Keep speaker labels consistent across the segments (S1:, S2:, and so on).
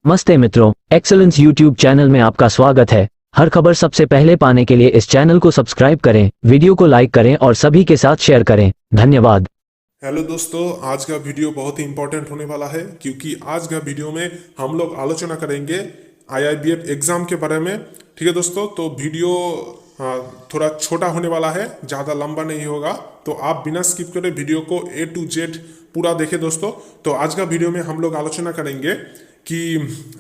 S1: नमस्ते मित्रों, excellence YouTube channel में आपका स्वागत है। हर खबर सबसे पहले पाने के लिए इस चैनल को सब्सक्राइब करें, वीडियो को लाइक करें और सभी के साथ शेयर करें। धन्यवाद।
S2: हेलो दोस्तों, आज का वीडियो बहुत ही इंपॉर्टेंट होने वाला है क्योंकि आज का वीडियो में हम लोग आलोचना करेंगे आईआईबीएफ एग्जाम के बारे में। ठीक है दोस्तों, तो वीडियो थोड़ा छोटा होने वाला है, ज़्यादा लंबा नहीं होगा, तो आप बिना स्किप करे वीडियो को ए टू जेड पूरा देखें दोस्तों। तो आज का वीडियो में हम लोग आलोचना करेंगे कि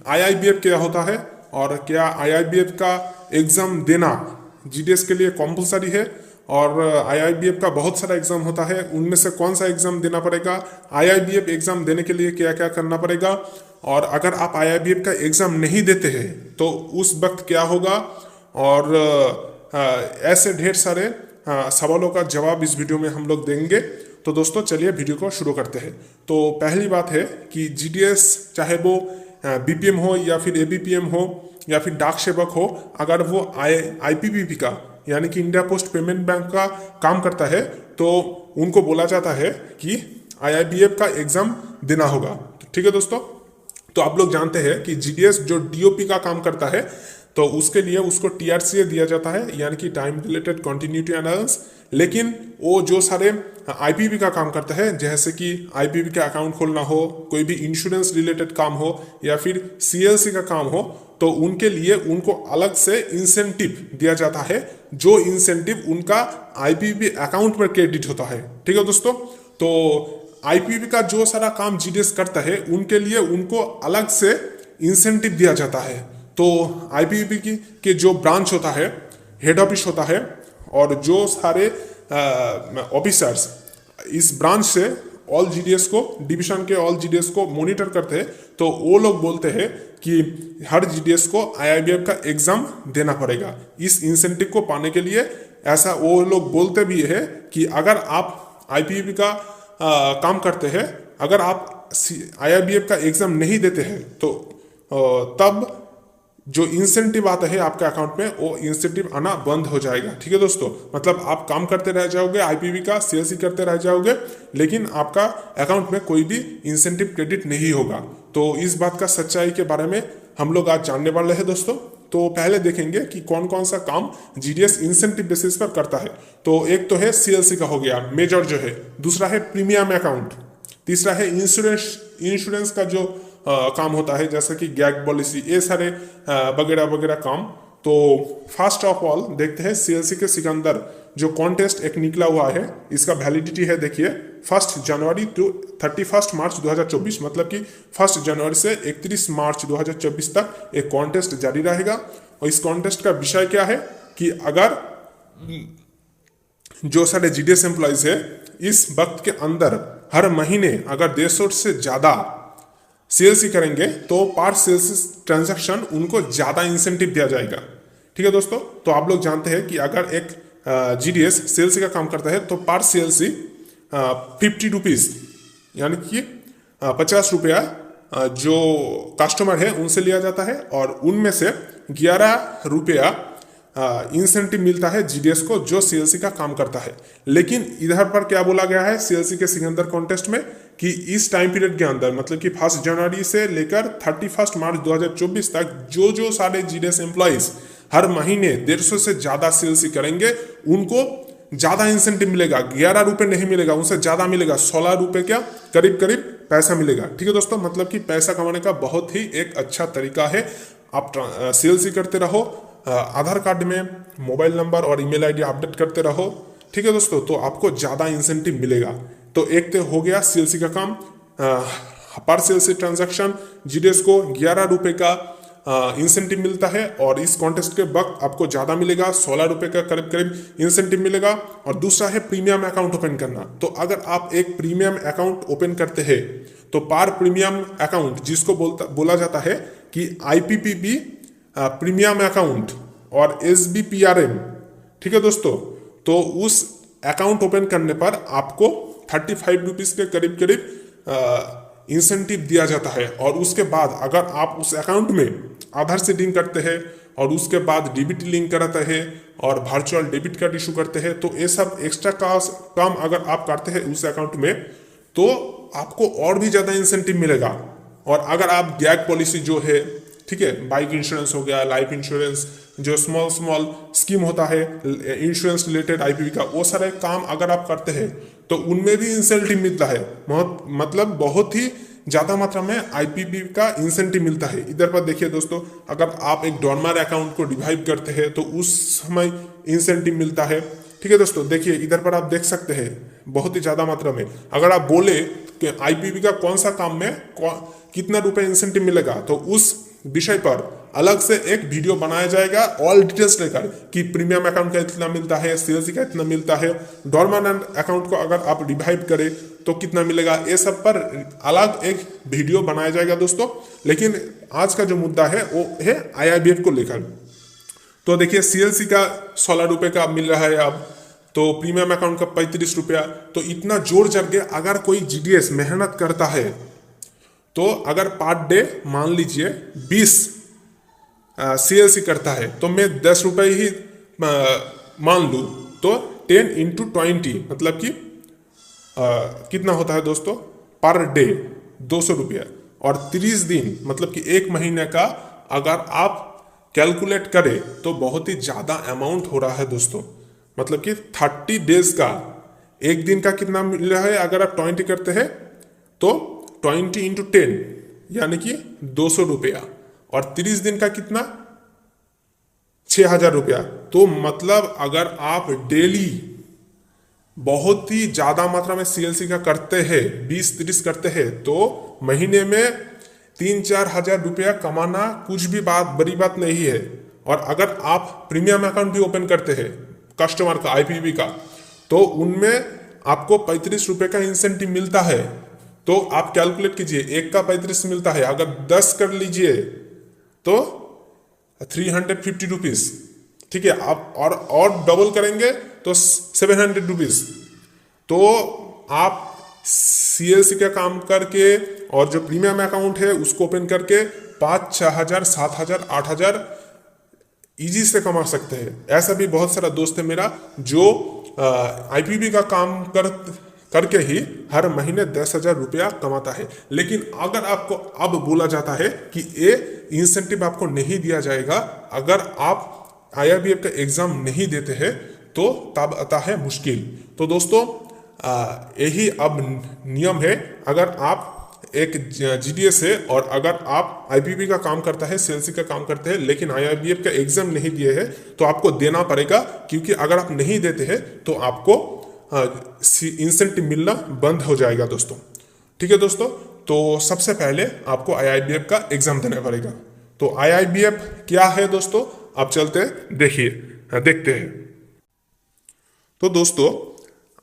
S2: आईआईबीएफ क्या होता है और क्या आईआईबीएफ का एग्ज़ाम देना जीडीएस के लिए कंपलसरी है, और आईआईबीएफ का बहुत सारा एग्जाम होता है, उनमें से कौन सा एग्जाम देना पड़ेगा, आईआईबीएफ एग्जाम देने के लिए क्या क्या करना पड़ेगा, और अगर आप आईआईबीएफ का एग्जाम नहीं देते हैं तो उस वक्त क्या होगा, और ऐसे ढेर सारे सवालों का जवाब इस वीडियो में हम लोग देंगे। तो दोस्तों चलिए वीडियो को शुरू करते हैं। तो पहली बात है कि जीडीएस चाहे वो बीपीएम हो या फिर एबीपीएम हो या फिर डाक सेवक हो, अगर वो आईपीपीबी का यानी कि इंडिया पोस्ट पेमेंट बैंक का काम करता है तो उनको बोला जाता है कि आईआईबीएफ का एग्जाम देना होगा। ठीक है दोस्तों, तो आप लोग जानते हैं कि जीडीएस जो डीओपी का काम करता है तो उसके लिए उसको टीआरसीए दिया जाता है, यानी कि टाइम रिलेटेड कंटिन्यूटी एनालिसिस। लेकिन वो जो सारे आईपीपी का काम करता है, जैसे कि आईपीपी का अकाउंट खोलना हो, कोई भी इंश्योरेंस रिलेटेड काम हो या फिर सीएलसी का काम हो, तो उनके लिए उनको अलग से इंसेंटिव दिया जाता है, जो इंसेंटिव उनका आईपीपी अकाउंट में क्रेडिट होता है। ठीक है दोस्तों, तो आईपीपी का जो सारा काम जीडीएस करता है उनके लिए उनको अलग से इंसेंटिव दिया जाता है। तो आईपीपी के जो ब्रांच होता है, हेड ऑफिस होता है, और जो सारे ऑफिसर्स इस ब्रांच से ऑल जीडीएस को, डिवीजन के ऑल जीडीएस को मॉनिटर करते हैं, तो वो लोग बोलते हैं कि हर जीडीएस को आईआईबीएफ का एग्जाम देना पड़ेगा इस इंसेंटिव को पाने के लिए। ऐसा वो लोग बोलते भी है कि अगर आप आईपीपी का काम करते हैं, अगर आप आईआईबीएफ का एग्जाम नहीं देते हैं तो तब जो इंसेंटिव आता है आपके अकाउंट में, वो इंसेंटिव आना बंद हो जाएगा। ठीक है दोस्तों, मतलब आप काम करते रह जाओगे, आईपीपी का सीएलसी करते रह जाओगे, लेकिन आपका अकाउंट में कोई भी इंसेंटिव क्रेडिट नहीं होगा। तो इस बात का सच्चाई के बारे में हम लोग आज जानने वाले हैं दोस्तों। तो पहले देखेंगे कि कौन कौन सा काम जीडीएस इंसेंटिव बेसिस पर करता है। तो एक तो है सीएलसी का हो गया मेजर जो है, दूसरा है प्रीमियम अकाउंट, तीसरा है इंश्योरेंस का जो काम होता है, जैसे कि गैग पॉलिसी, ये सारे वगैरह वगैरह काम। तो फर्स्ट ऑफ ऑल देखते हैं सीएलसी के सिकंदर जो कॉन्टेस्ट एक निकला हुआ है, इसका वैलिडिटी है, देखिए 1 जनवरी टू 31 मार्च 2024, मतलब कि 1 जनवरी से 31 मार्च 2024 तक एक कॉन्टेस्ट जारी रहेगा। और इस कॉन्टेस्ट का विषय क्या है कि अगर जो सारे जीडीएस एम्प्लॉयज है इस वक्त के अंदर हर महीने अगर 150 से ज़्यादा सीएलसी करेंगे तो पर सीएलसी ट्रांजैक्शन उनको ज़्यादा इंसेंटिव दिया जाएगा। ठीक है दोस्तों, तो आप लोग जानते हैं कि अगर एक जीडीएस सीएलसी का काम करता है तो पर सीएलसी 50 रुपीज़ यानी कि 50 रुपया जो कस्टमर है उनसे लिया जाता है, और उनमें से 11 रुपया इंसेंटिव मिलता है जीडीएस को जो सीएलसी का काम करता है। लेकिन इधर पर क्या बोला गया है सीएलसी के सिकंदर कॉन्टेस्ट में कि इस टाइम पीरियड के अंदर, मतलब कि 1 जनवरी से लेकर 31 मार्च 2024 तक जो सारे जीडीएस एम्प्लॉयज हर महीने 150 से ज़्यादा सीएलसी करेंगे उनको ज़्यादा इंसेंटिव मिलेगा। 11 रुपये नहीं मिलेगा, उनसे ज़्यादा मिलेगा, 16 रुपये क्या करीब करीब पैसा मिलेगा। ठीक है दोस्तों, मतलब कि पैसा कमाने का बहुत ही एक अच्छा तरीका है। आप सीएलसी करते रहो, आधार कार्ड में मोबाइल नंबर और ईमेल आईडी अपडेट करते रहो। ठीक है दोस्तों, तो आपको ज़्यादा इंसेंटिव मिलेगा। तो एक तो हो गया सीएलसी का काम। पर सीएलसी ट्रांजैक्शन जीडीएस को 11 रुपये का इंसेंटिव मिलता है, और इस कॉन्टेस्ट के वक्त आपको ज़्यादा मिलेगा, 16 रुपये का करीब करीब इंसेंटिव मिलेगा। और दूसरा है प्रीमियम अकाउंट ओपन करना। तो अगर आप एक प्रीमियम अकाउंट ओपन करते हैं तो पर प्रीमियम अकाउंट जिसको बोला जाता है कि आईपीपीबी प्रीमियम अकाउंट और एसबीपीआरएम, ठीक है दोस्तों, तो उस अकाउंट ओपन करने पर आपको 35 रुपीज़ के करीब करीब इंसेंटिव दिया जाता है। और उसके बाद अगर आप उस अकाउंट में आधार से लिंक करते हैं और उसके बाद डीबीटी लिंक कराते हैं और वर्चुअल डेबिट कार्ड इशू करते हैं, तो ये सब एक्स्ट्रा काम अगर आप करते हैं उस अकाउंट में तो आपको और भी ज़्यादा इंसेंटिव मिलेगा। और अगर आप गैग पॉलिसी जो है, ठीक है, बाइक इंश्योरेंस हो गया, लाइफ इंश्योरेंस, जो स्मॉल स्मॉल स्कीम होता है इंश्योरेंस रिलेटेड आईपीवी का, वो सारे काम अगर आप करते हैं तो उनमें भी इंसेंटिव मिलता है। मतलब बहुत ही ज़्यादा मात्रा में आईपीवी का इंसेंटिव मिलता है। इधर पर देखिए दोस्तों, अगर आप एक डॉर्मर अकाउंट को डिवाइड करते हैं तो उस समय इंसेंटिव मिलता है। ठीक है दोस्तों, देखिए इधर पर आप देख सकते हैं बहुत ही ज़्यादा मात्रा में। अगर आप बोले कि आईपीवी का कौन सा काम में कितना रुपए इंसेंटिव मिलेगा, तो उस विषय पर अलग से एक वीडियो बनाया जाएगा ऑल डिटेल्स लेकर कि प्रीमियम अकाउंट का इतना मिलता है, सीएलसी का इतना मिलता है, डॉर्मेंट अकाउंट को अगर आप रिवाइव करें तो कितना मिलेगा, ये सब पर अलग एक वीडियो बनाया जाएगा दोस्तों। लेकिन आज का जो मुद्दा है वो है आईआईबीएफ को लेकर। तो देखिए सीएलसी का 16 रुपये का मिल रहा है अब, तो प्रीमियम अकाउंट का 35 रुपया। तो इतना जोर जड़ के अगर कोई जीडीएस मेहनत करता है तो अगर पर डे मान लीजिए 20 सीएलसी करता है, तो मैं 10 रुपये ही मान लूँ, तो 10 × 20 मतलब कि कितना होता है दोस्तों, पर डे 200 रुपया। और 30 दिन मतलब कि एक महीने का अगर आप कैलकुलेट करें तो बहुत ही ज़्यादा अमाउंट हो रहा है दोस्तों। मतलब कि 30 डेज का, एक दिन का कितना मिल रहा है अगर आप 20 करते हैं तो 20 × 10 यानी कि 200 रुपया, और 30 दिन का कितना, 6000 रुपया। तो मतलब अगर आप डेली बहुत ही ज़्यादा मात्रा में सीएलसी का करते हैं, 20-30 करते हैं, तो महीने में 3-4 हज़ार रुपया कमाना कुछ भी बड़ी बात नहीं है। और अगर आप प्रीमियम अकाउंट भी ओपन करते हैं कस्टमर का आईपीवी का, तो उनमें आपको 35 रुपये का इंसेंटिव मिलता है। तो आप कैलकुलेट कीजिए, एक का 35 मिलता है, अगर 10 कर लीजिए तो 350 रुपीज़, ठीक है। आप और डबल करेंगे तो 700 रुपीज़। तो आप सीएलसी का काम करके और जो प्रीमियम अकाउंट है उसको ओपन करके 5-6 हज़ार, 7 हज़ार, 8 हज़ार ईजी से कमा सकते हैं। ऐसा भी बहुत सारा दोस्त है मेरा जो आईपीवी का काम करके ही हर महीने 10,000 रुपया कमाता है। लेकिन अगर आपको अब बोला जाता है कि ये इंसेंटिव आपको नहीं दिया जाएगा अगर आप आईआईबीएफ का एग्जाम नहीं देते हैं, तो तब आता है मुश्किल। तो दोस्तों यही अब नियम है। अगर आप एक जीडीएस है और अगर आप आईपीवी का काम करता है, सीएलसी का काम करते हैं, लेकिन आईआईबीएफ का एग्जाम नहीं दिए है, तो आपको देना पड़ेगा। क्योंकि अगर आप नहीं देते हैं तो आपको इंसेंटिव मिलना बंद हो जाएगा दोस्तों। ठीक है दोस्तों, तो सबसे पहले आपको आईआईबीएफ का एग्जाम देना पड़ेगा। तो आईआईबीएफ क्या है दोस्तों, आप चलते हैं देखते हैं। तो दोस्तों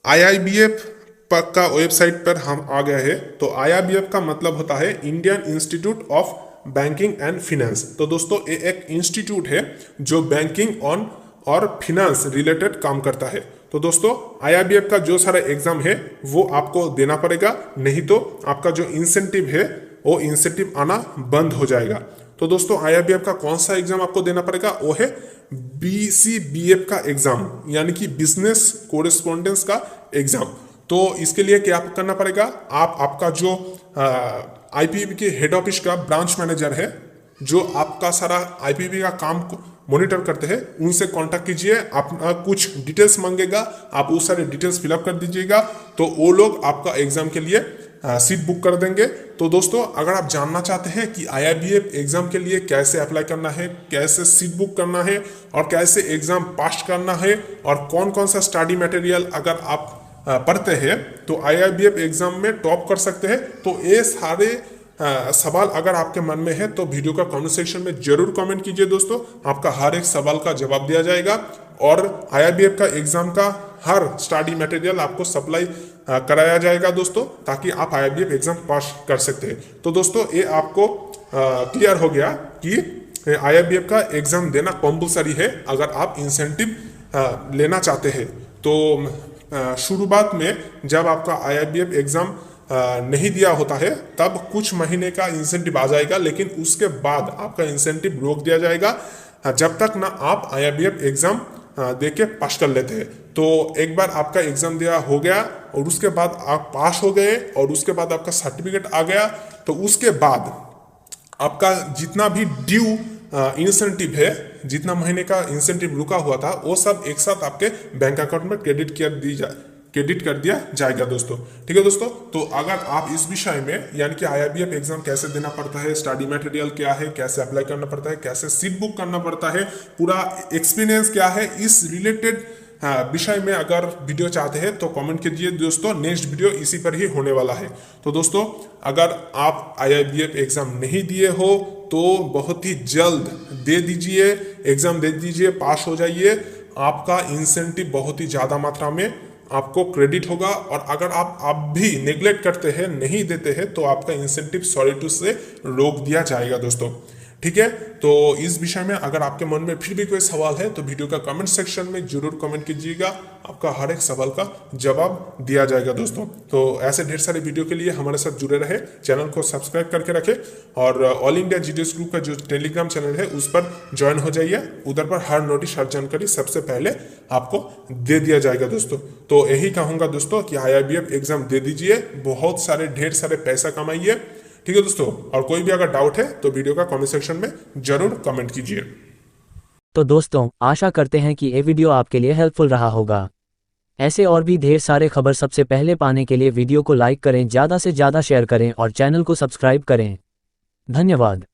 S2: आईआईबीएफ का वेबसाइट पर हम आ गए हैं। तो आईआईबीएफ का मतलब होता है Indian institute of banking and finance. तो दोस्तों ये एक इंस्टीट्यूट है जो बैंकिंग और फिनेंस रिलेटेड काम करता है। तो दोस्तों आईआईबीएफ का जो सारा एग्जाम है वो आपको देना पड़ेगा, नहीं तो आपका जो इंसेंटिव है वो इंसेंटिव आना बंद हो जाएगा। तो दोस्तों आईआईबीएफ का कौन सा एग्जाम आपको देना पड़ेगा, वो है बीसीबीएफ का एग्जाम, यानी कि बिजनेस कोरेस्पोंडेंस का एग्जाम। तो इसके लिए क्या करना पड़ेगा, आपका जो आईपीवी के हेड ऑफिस का ब्रांच मैनेजर है, जो आपका सारा आईपीवी का काम को मॉनिटर करते हैं, उनसे कांटेक्ट कीजिए। अपना कुछ डिटेल्स मांगेगा, आप उस सारे डिटेल्स फिलअप कर दीजिएगा, तो वो लोग आपका एग्जाम के लिए सीट बुक कर देंगे। तो दोस्तों अगर आप जानना चाहते हैं कि आईआईबीएफ एग्जाम के लिए कैसे अप्लाई करना है, कैसे सीट बुक करना है और कैसे एग्जाम पास करना है और कौन कौन सा स्टडी मटेरियल अगर आप पढ़ते हैं तो आईआईबीएफ एग्जाम में टॉप कर सकते हैं, तो ये सारे सवाल अगर आपके मन में है तो वीडियो का कमेंट सेक्शन में जरूर कमेंट कीजिए दोस्तों। आपका हर एक सवाल का जवाब दिया जाएगा और आईआईबीएफ का एग्जाम का हर स्टडी मटेरियल आपको सप्लाई कराया जाएगा दोस्तों, ताकि आप आईआईबीएफ एग्जाम पास कर सकते हैं। तो दोस्तों ये आपको क्लियर हो गया कि आईआईबीएफ का एग्जाम देना कंपलसरी है अगर आप इंसेंटिव लेना चाहते हैं। तो शुरुआत में जब आपका आईआईबीएफ एग्जाम नहीं दिया होता है तब कुछ महीने का इंसेंटिव आ जाएगा, लेकिन उसके बाद आपका इंसेंटिव रोक दिया जाएगा जब तक ना आप आईआईबीएफ एग्जाम दे के पास कर लेते हैं। तो एक बार आपका एग्जाम दिया हो गया, और उसके बाद आप पास हो गए और उसके बाद आपका सर्टिफिकेट आ गया, तो उसके बाद आपका जितना भी ड्यू इंसेंटिव है, जितना महीने का इंसेंटिव रुका हुआ था, वो सब एक साथ आपके बैंक अकाउंट में क्रेडिट कर दिया जाएगा दोस्तों। ठीक है दोस्तों, तो अगर आप इस विषय में यानी कि IIBF एग्जाम कैसे देना पड़ता है, स्टडी मटेरियल क्या है, कैसे अप्लाई करना पड़ता है, कैसे सीट बुक करना पड़ता है, पूरा एक्सपीरियंस क्या है, इस रिलेटेड विषय में अगर वीडियो चाहते हैं तो कमेंट कीजिए दोस्तों, नेक्स्ट वीडियो इसी पर ही होने वाला है। तो दोस्तों अगर आप IIBF एग्जाम नहीं दिए हो तो बहुत ही जल्द दे दीजिए, एग्जाम दे दीजिए, पास हो जाइए। आपका इंसेंटिव बहुत ही ज़्यादा मात्रा में आपको क्रेडिट होगा, और अगर आप भी नेग्लेक्ट करते हैं, नहीं देते हैं, तो आपका इंसेंटिव सॉलिड से रोक दिया जाएगा दोस्तों। ठीक है, तो इस विषय में अगर आपके मन में फिर भी कोई सवाल है तो वीडियो का कमेंट सेक्शन में जरूर कमेंट कीजिएगा, आपका हर एक सवाल का जवाब दिया जाएगा दोस्तों। तो ऐसे ढेर सारे वीडियो के लिए हमारे साथ जुड़े रहे, चैनल को सब्सक्राइब करके रखें, और ऑल इंडिया जीडीएस ग्रुप का जो टेलीग्राम चैनल है उस पर ज्वाइन हो जाइए। उधर पर हर नोटिस, हर जानकारी सबसे पहले आपको दे दिया जाएगा दोस्तों। तो यही कहूँगा दोस्तों कि IIBF एग्जाम दे दीजिए, बहुत सारे ढेर सारे पैसा कमाइए। ठीक है दोस्तों, और कोई भी अगर डाउट है तो वीडियो का कमेंट सेक्शन में जरूर कमेंट कीजिए।
S1: तो दोस्तों आशा करते हैं कि ये वीडियो आपके लिए हेल्पफुल रहा होगा। ऐसे और भी ढेर सारे खबर सबसे पहले पाने के लिए वीडियो को लाइक करें, ज़्यादा से ज़्यादा शेयर करें और चैनल को सब्सक्राइब करें। धन्यवाद।